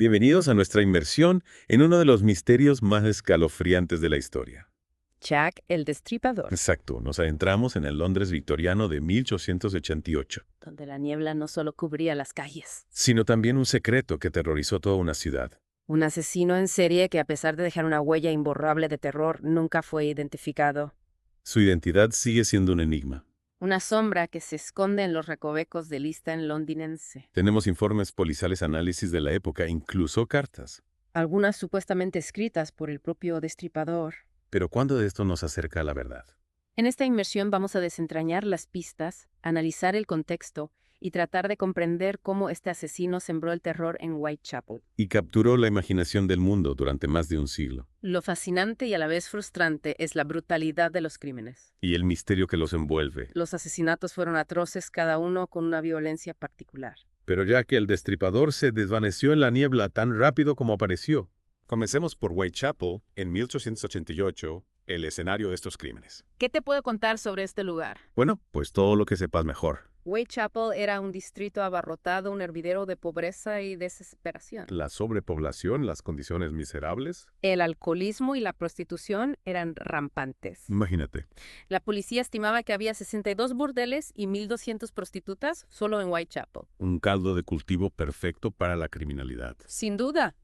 Bienvenidos a nuestra inmersión en uno de los misterios más escalofriantes de la historia. Jack el Destripador, Exacto, nos adentramos en el Londres victoriano de 1888, donde la niebla no solo cubría las calles. sino también un secreto que aterrorizó toda una ciudad. Un asesino en serie que, a pesar de dejar una huella imborrable de terror, nunca fue identificado. Su identidad sigue siendo un enigma. Una sombra que se esconde en los recovecos del East End londinense. Tenemos informes policiales, análisis de la época, incluso cartas. Algunas supuestamente escritas por el propio Destripador. Pero ¿cuándo de esto nos acerca a la verdad? En esta inmersión vamos a desentrañar las pistas, analizar el contexto y tratar de comprender cómo este asesino sembró el terror en Whitechapel. Y capturó la imaginación del mundo durante más de un siglo. Lo fascinante y a la vez frustrante es la brutalidad de los crímenes. Y el misterio que los envuelve. Los asesinatos fueron atroces, cada uno con una violencia particular. Pero ya que el destripador se desvaneció en la niebla tan rápido como apareció. Comencemos por Whitechapel, en 1888, el escenario de estos crímenes. ¿Qué te puedo contar sobre este lugar? Bueno, pues todo lo que sepas mejor. Whitechapel era un distrito abarrotado, un hervidero de pobreza y desesperación. La sobrepoblación, las condiciones miserables. El alcoholismo y la prostitución eran rampantes. Imagínate. La policía estimaba que había 62 burdeles y 1,200 prostitutas solo en Whitechapel. Un caldo de cultivo perfecto para la criminalidad. Sin duda.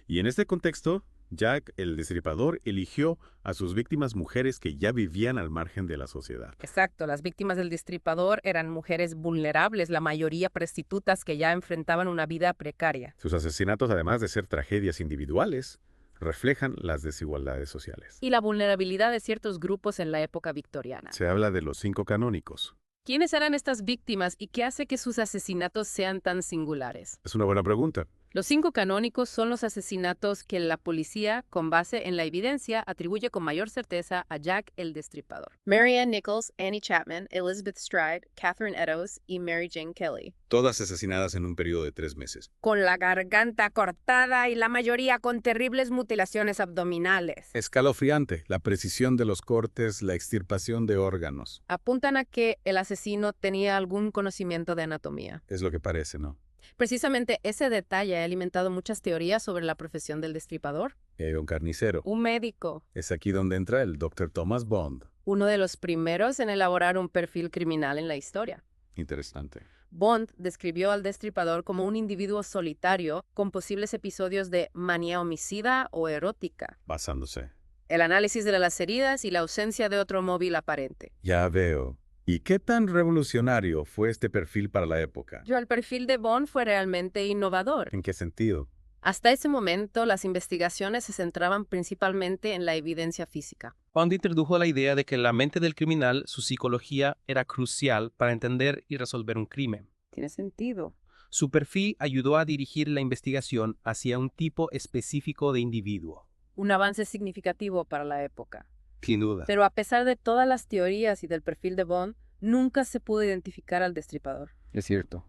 Y en este contexto, Jack, el destripador, eligió a sus víctimas mujeres que ya vivían al margen de la sociedad. Exacto, las víctimas del Destripador eran mujeres vulnerables, la mayoría prostitutas que ya enfrentaban una vida precaria. Sus asesinatos, además de ser tragedias individuales, reflejan las desigualdades sociales. Y la vulnerabilidad de ciertos grupos en la época victoriana. Se habla de los 5 canónicos. ¿Quiénes eran estas víctimas y qué hace que sus asesinatos sean tan singulares? Es una buena pregunta. Los 5 canónicos son los asesinatos que la policía, con base en la evidencia, atribuye con mayor certeza a Jack el Destripador. Mary Ann Nichols, Annie Chapman, Elizabeth Stride, Catherine Eddowes y Mary Jane Kelly. Todas asesinadas en un periodo de 3 meses. Con la garganta cortada y la mayoría con terribles mutilaciones abdominales. Escalofriante, la precisión de los cortes, la extirpación de órganos. Apuntan a que el asesino tenía algún conocimiento de anatomía. Es lo que parece, ¿no? Precisamente ese detalle ha alimentado muchas teorías sobre la profesión del destripador. Un carnicero. Un médico, Es aquí donde entra el Dr. Thomas Bond. uno de los primeros en elaborar un perfil criminal en la historia. Interesante. Bond describió al destripador como un individuo solitario con posibles episodios de manía homicida o erótica. Basándose. El análisis de las heridas y la ausencia de otro móvil aparente. Ya veo. ¿Y qué tan revolucionario fue este perfil para la época? El perfil de Bond fue realmente innovador. ¿En qué sentido? Hasta ese momento, las investigaciones se centraban principalmente en la evidencia física. Bond introdujo la idea de que la mente del criminal, su psicología, era crucial para entender y resolver un crimen. Tiene sentido. Su perfil ayudó a dirigir la investigación hacia un tipo específico de individuo. Un avance significativo para la época. Sin duda. Pero a pesar de todas las teorías y del perfil de Bond, nunca se pudo identificar al destripador. Es cierto.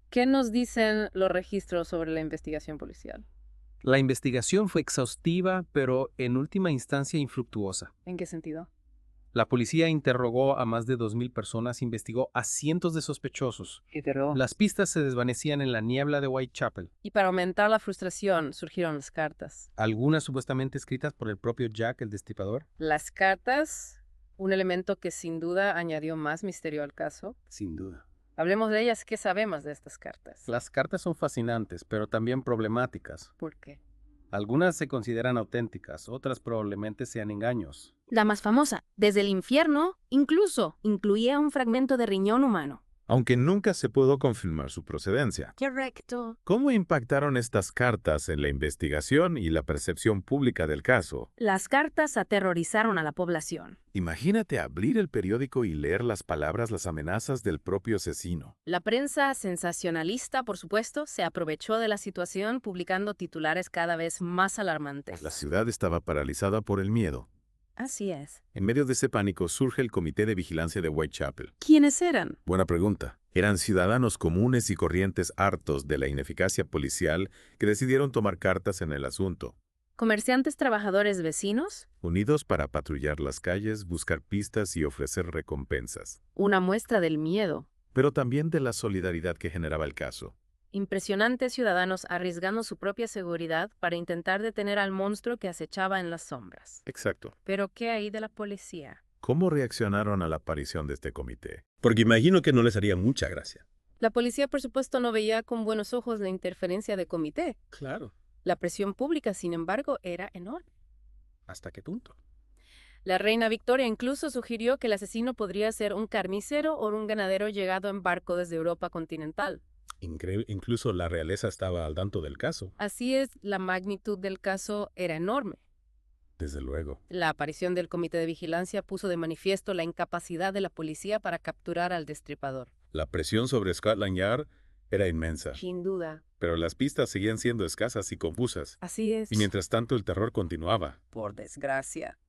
¿Qué nos dicen los registros sobre la investigación policial? La investigación fue exhaustiva, pero en última instancia infructuosa. ¿En qué sentido? La policía interrogó a más de 2,000 personas, investigó a cientos de sospechosos. Las pistas se desvanecían en la niebla de Whitechapel, Y para aumentar la frustración surgieron las cartas. algunas supuestamente escritas por el propio Jack el Destripador. Las cartas, un elemento que sin duda añadió más misterio al caso. Sin duda. Hablemos de ellas. ¿Qué sabemos de estas cartas? Las cartas son fascinantes, pero también problemáticas. ¿Por qué? Algunas se consideran auténticas, otras probablemente sean engaños. La más famosa, desde el infierno, incluso incluía un fragmento de riñón humano. Aunque nunca se pudo confirmar su procedencia. Correcto. ¿Cómo impactaron estas cartas en la investigación y la percepción pública del caso? Las cartas aterrorizaron a la población. Imagínate abrir el periódico y leer las palabras, las amenazas del propio asesino. La prensa sensacionalista, por supuesto, se aprovechó de la situación publicando titulares cada vez más alarmantes. La ciudad estaba paralizada por el miedo. Así es. En medio de ese pánico surge el Comité de Vigilancia de Whitechapel. ¿Quiénes eran? Buena pregunta. Eran ciudadanos comunes y corrientes hartos de la ineficacia policial que decidieron tomar cartas en el asunto. ¿Comerciantes, trabajadores, vecinos? Unidos para patrullar las calles, buscar pistas y ofrecer recompensas. Una muestra del miedo. Pero también de la solidaridad que generaba el caso. Impresionantes ciudadanos arriesgando su propia seguridad para intentar detener al monstruo que acechaba en las sombras. Exacto. Pero ¿qué hay de la policía? ¿Cómo reaccionaron a la aparición de este comité? Porque imagino que no les haría mucha gracia. La policía, por supuesto, no veía con buenos ojos la interferencia de comité. Claro. La presión pública, sin embargo, era enorme. ¿Hasta qué punto? La reina Victoria incluso sugirió que el asesino podría ser un carnicero o un ganadero llegado en barco desde Europa continental. Incluso la realeza estaba al tanto del caso. Así es, la magnitud del caso era enorme. Desde luego. La aparición del comité de vigilancia puso de manifiesto la incapacidad de la policía para capturar al destripador. La presión sobre Scotland Yard era inmensa, Sin duda. pero las pistas seguían siendo escasas y confusas. Así es. Y mientras tanto el terror continuaba. Por desgracia.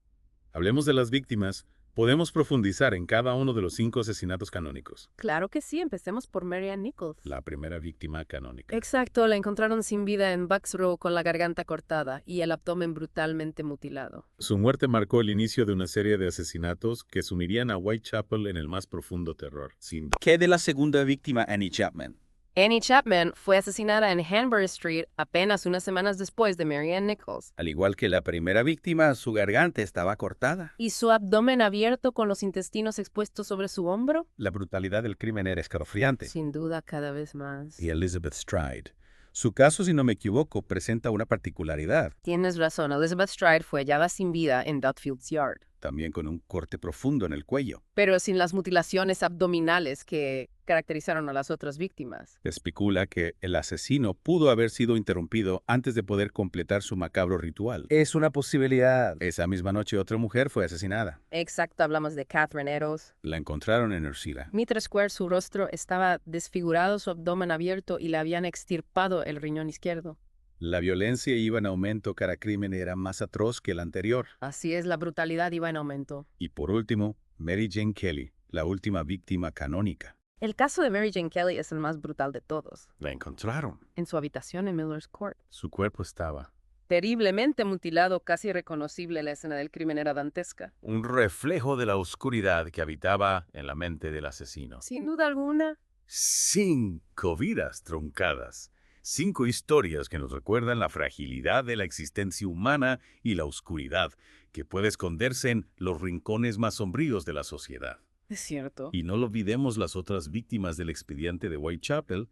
Hablemos de las víctimas. Podemos profundizar en cada uno de los 5 asesinatos canónicos. Claro que sí, empecemos por Marianne Nichols. La primera víctima canónica. Exacto, la encontraron sin vida en Bucks Row con la garganta cortada y el abdomen brutalmente mutilado. Su muerte marcó el inicio de una serie de asesinatos que sumirían a Whitechapel en el más profundo terror. Sin ¿Qué de la segunda víctima, Annie Chapman? Annie Chapman fue asesinada en Hanbury Street apenas unas semanas después de Marianne Nichols, Al igual que la primera víctima, su garganta estaba cortada. y su abdomen abierto con los intestinos expuestos sobre su hombro. La brutalidad del crimen era escalofriante. Sin duda, cada vez más. Y Elizabeth Stride. Su caso, si no me equivoco, presenta una particularidad, Tienes razón, Elizabeth Stride fue hallada sin vida en Dutfield's Yard, también con un corte profundo en el cuello. pero sin las mutilaciones abdominales que caracterizaron a las otras víctimas. Se especula que el asesino pudo haber sido interrumpido antes de poder completar su macabro ritual. Es una posibilidad. Esa misma noche otra mujer fue asesinada. Exacto, hablamos de Catherine Eddowes. La encontraron en Ursula. Mitre Square, su rostro estaba desfigurado, su abdomen abierto y le habían extirpado el riñón izquierdo. La violencia iba en aumento, cada crimen era más atroz que el anterior. Así es, la brutalidad iba en aumento. Y por último, Mary Jane Kelly, la última víctima canónica. El caso de Mary Jane Kelly es el más brutal de todos. La encontraron. En su habitación en Miller's Court. Su cuerpo estaba. Terriblemente mutilado, casi irreconocible, la escena del crimen era dantesca. Un reflejo de la oscuridad que habitaba en la mente del asesino. Sin duda alguna. 5 vidas truncadas. 5 historias que nos recuerdan la fragilidad de la existencia humana y la oscuridad que puede esconderse en los rincones más sombríos de la sociedad. Es cierto. Y no lo olvidemos las otras víctimas del expediente de Whitechapel,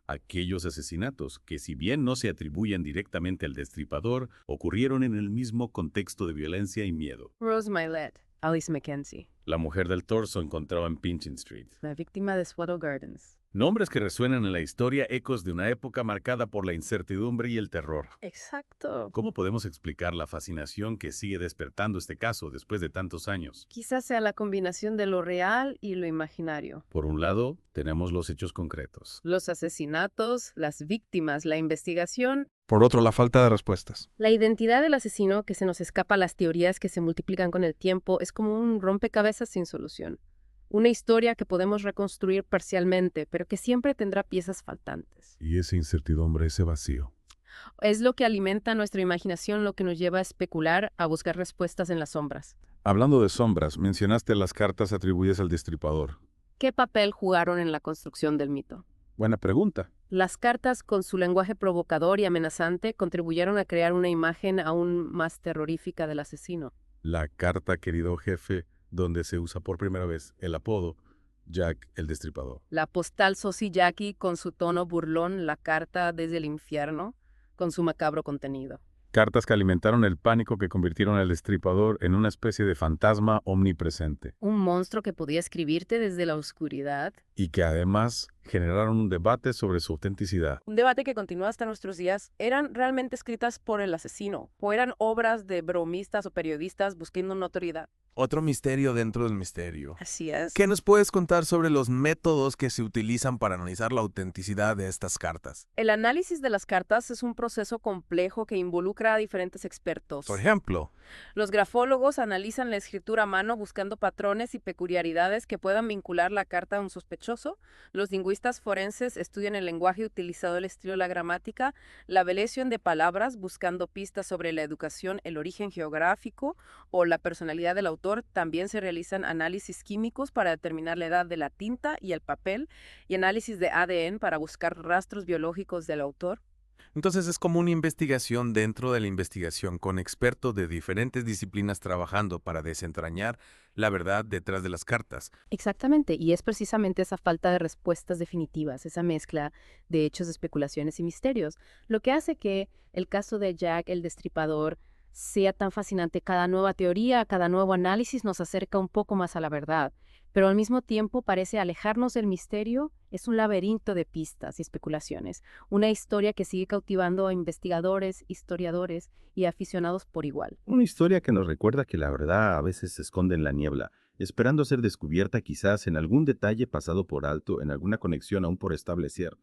aquellos asesinatos que, si bien no se atribuyen directamente al destripador, ocurrieron en el mismo contexto de violencia y miedo. Rose Mylett, Alice Mackenzie, La mujer del torso encontrada en Pinchin Street. la víctima de Swaddle Gardens. Nombres que resuenan en la historia, ecos de una época marcada por la incertidumbre y el terror. Exacto. ¿Cómo podemos explicar la fascinación que sigue despertando este caso después de tantos años? Quizás sea la combinación de lo real y lo imaginario. Por un lado, tenemos los hechos concretos. Los asesinatos, las víctimas, la investigación. Por otro, la falta de respuestas. La identidad del asesino que se nos escapa a las teorías que se multiplican con el tiempo es como un rompecabezas sin solución. Una historia que podemos reconstruir parcialmente, pero que siempre tendrá piezas faltantes. Y esa incertidumbre, ese vacío. Es lo que alimenta nuestra imaginación, lo que nos lleva a especular, a buscar respuestas en las sombras. Hablando de sombras, mencionaste las cartas atribuidas al destripador. ¿Qué papel jugaron en la construcción del mito? Buena pregunta. Las cartas, con su lenguaje provocador y amenazante, contribuyeron a crear una imagen aún más terrorífica del asesino. La carta, querido jefe, donde se usa por primera vez el apodo Jack el Destripador. La postal Sosie Jackie, con su tono burlón, la carta desde el infierno, con su macabro contenido. Cartas que alimentaron el pánico que convirtieron al Destripador en una especie de fantasma omnipresente. Un monstruo que podía escribirte desde la oscuridad. Y que además generaron un debate sobre su autenticidad. Un debate que continúa hasta nuestros días. ¿Eran realmente escritas por el asesino? ¿O eran obras de bromistas o periodistas buscando notoriedad? Otro misterio dentro del misterio. Así es. ¿Qué nos puedes contar sobre los métodos que se utilizan para analizar la autenticidad de estas cartas? El análisis de las cartas es un proceso complejo que involucra a diferentes expertos. Por ejemplo, Los grafólogos analizan la escritura a mano buscando patrones y peculiaridades que puedan vincular la carta a un sospechoso. Los lingüistas lingüistas forenses estudian el lenguaje utilizado, el estilo, la gramática, la evaluación de palabras, buscando pistas sobre la educación, el origen geográfico o la personalidad del autor. También se realizan análisis químicos para determinar la edad de la tinta y el papel y análisis de ADN para buscar rastros biológicos del autor. Entonces es como una investigación dentro de la investigación, con expertos de diferentes disciplinas trabajando para desentrañar la verdad detrás de las cartas. Exactamente, y es precisamente esa falta de respuestas definitivas, esa mezcla de hechos, especulaciones y misterios, lo que hace que el caso de Jack el Destripador sea tan fascinante. Cada nueva teoría, cada nuevo análisis nos acerca un poco más a la verdad, pero al mismo tiempo parece alejarnos del misterio. Es un laberinto de pistas y especulaciones, una historia que sigue cautivando a investigadores, historiadores y aficionados por igual. Una historia que nos recuerda que la verdad a veces se esconde en la niebla, esperando ser descubierta quizás en algún detalle pasado por alto, en alguna conexión aún por establecer.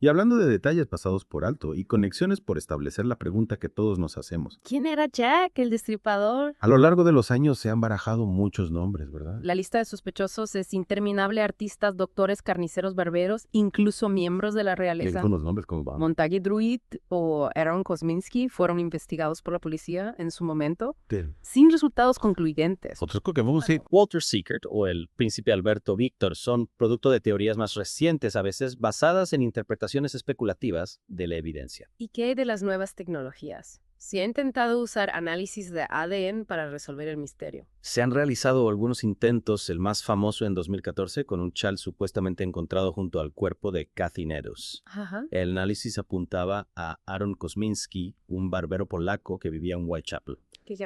Y hablando de detalles pasados por alto y conexiones por establecer, la pregunta que todos nos hacemos. ¿Quién era Jack el Destripador? A lo largo de los años se han barajado muchos nombres, ¿verdad? La lista de sospechosos es interminable: artistas, doctores, carniceros, barberos, incluso miembros de la realeza. Con los nombres como van. Montague Druid o Aaron Kosminski fueron investigados por la policía en su momento, sin resultados concluyentes. Otros que vamos a decir. Walter Sickert o el príncipe Alberto Víctor son producto de teorías más recientes, a veces basadas en interpretaciones especulativas de la evidencia. ¿Y qué hay de las nuevas tecnologías? Se ha intentado usar análisis de ADN para resolver el misterio. Se han realizado algunos intentos, el más famoso en 2014, con un chal supuestamente encontrado junto al cuerpo de Kathy Nedos. Ajá. El análisis apuntaba a Aaron Kosminski, un barbero polaco que vivía en Whitechapel.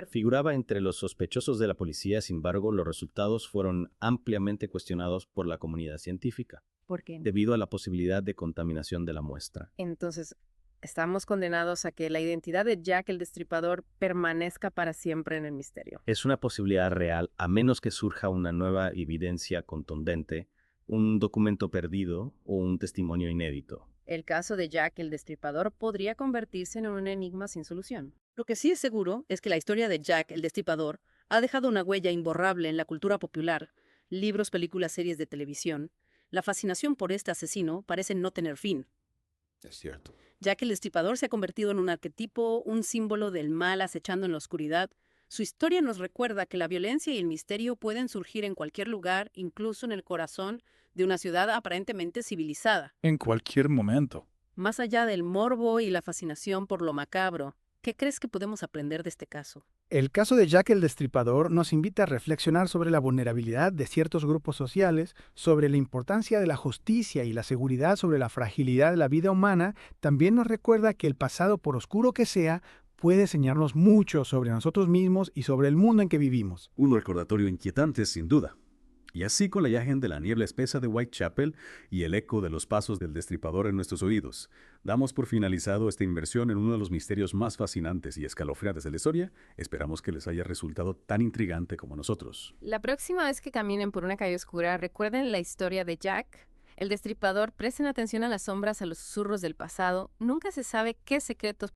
Figuraba entre los sospechosos de la policía. Sin embargo, los resultados fueron ampliamente cuestionados por la comunidad científica. ¿Por qué? Debido a la posibilidad de contaminación de la muestra. Entonces, estamos condenados a que la identidad de Jack el Destripador permanezca para siempre en el misterio. Es una posibilidad real, a menos que surja una nueva evidencia contundente, un documento perdido o un testimonio inédito. El caso de Jack el Destripador podría convertirse en un enigma sin solución. Lo que sí es seguro es que la historia de Jack el Destripador ha dejado una huella imborrable en la cultura popular, libros, películas, series de televisión. La fascinación por este asesino parece no tener fin. Es cierto. Jack el Destripador se ha convertido en un arquetipo, un símbolo del mal acechando en la oscuridad. Su historia nos recuerda que la violencia y el misterio pueden surgir en cualquier lugar, incluso en el corazón de una ciudad aparentemente civilizada. En cualquier momento. Más allá del morbo y la fascinación por lo macabro, ¿qué crees que podemos aprender de este caso? El caso de Jack el Destripador nos invita a reflexionar sobre la vulnerabilidad de ciertos grupos sociales, sobre la importancia de la justicia y la seguridad, sobre la fragilidad de la vida humana. También nos recuerda que el pasado, por oscuro que sea, puede enseñarnos mucho sobre nosotros mismos y sobre el mundo en que vivimos. Un recordatorio inquietante, sin duda. Y así, con la imagen de la niebla espesa de Whitechapel y el eco de los pasos del destripador en nuestros oídos, damos por finalizado esta inmersión en uno de los misterios más fascinantes y escalofriantes de la historia. Esperamos que les haya resultado tan intrigante como nosotros. La próxima vez que caminen por una calle oscura, recuerden la historia de Jack el Destripador. Presten atención a las sombras, a los susurros del pasado. Nunca se sabe qué secretos